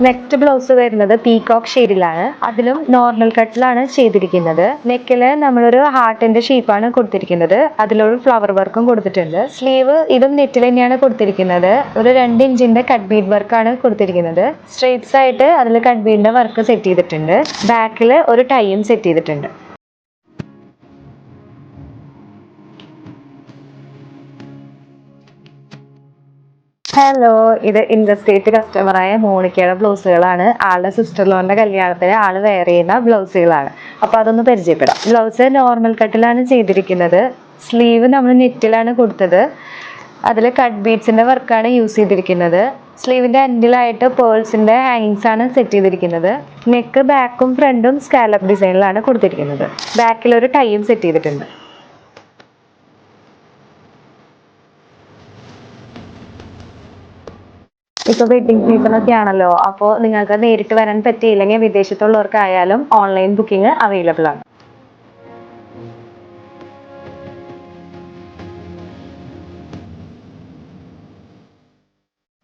Next blouse വരുന്നത് peacock ഷെയ്ഡിലാണ്. അതിലും നോർമൽ കട്ടിലാണ് ചെയ്തിരിക്കുന്നത്. നെക്കില് നമ്മളൊരു ഹാർട്ടിന്റെ ഷേപ്പാണ് കൊടുത്തിരിക്കുന്നത്. അതിലൊരു ഫ്ലവർ വർക്കും കൊടുത്തിട്ടുണ്ട്. സ്ലീവ് ഇതും നെറ്റിൽ തന്നെയാണ് കൊടുത്തിരിക്കുന്നത്. ഒരു 2 ഇഞ്ചിന്റെ കട്ട് ബീഡ് വർക്കാണ് കൊടുത്തിരിക്കുന്നത്. സ്ട്രേറ്റ്സ് ആയിട്ട് അതിൽ കട്ട് ബീഡിന്റെ വർക്ക് സെറ്റ് ചെയ്തിട്ടുണ്ട്. ബാക്കിൽ ഒരു ടൈയും സെറ്റ് ചെയ്തിട്ടുണ്ട്. ഹലോ, ഇത് ഇൻഡസ്ട്രേറ്റ് കസ്റ്റമറായ മോണിക്കയുടെ ബ്ലൗസുകളാണ്. ആളുടെ സിസ്റ്റർലോന്റെ കല്യാണത്തിന് ആള് വെയർ ചെയ്യുന്ന ബ്ലൗസുകളാണ്. അപ്പോൾ അതൊന്ന് പരിചയപ്പെടാം. ബ്ലൗസ് നോർമൽ കട്ടിലാണ് ചെയ്തിരിക്കുന്നത്. സ്ലീവ് നമ്മൾ നെറ്റിലാണ് കൊടുത്തത്. അതിൽ കട്ട് ബീഡ്സിന്റെ വർക്കാണ് യൂസ് ചെയ്തിരിക്കുന്നത്. സ്ലീവിന്റെ എൻഡിലായിട്ട് പേൾസിന്റെ ഹാങ്ങിങ്സ് ആണ് സെറ്റ് ചെയ്തിരിക്കുന്നത്. നെക്ക് ബാക്കും ഫ്രണ്ടും സ്കാലപ്പ് ഡിസൈനിലാണ് കൊടുത്തിരിക്കുന്നത്. ബാക്കിൽ ഒരു ടൈയും സെറ്റ് ചെയ്തിട്ടുണ്ട്. ഇപ്പൊ വെഡിങ് സീസൺ ഒക്കെ ആണല്ലോ, അപ്പോൾ നിങ്ങൾക്ക് നേരിട്ട് വരാൻ പറ്റിയില്ലെങ്കിൽ വിദേശത്തുള്ളവർക്കായാലും ഓൺലൈൻ ബുക്കിംഗ് അവൈലബിൾ ആണ്.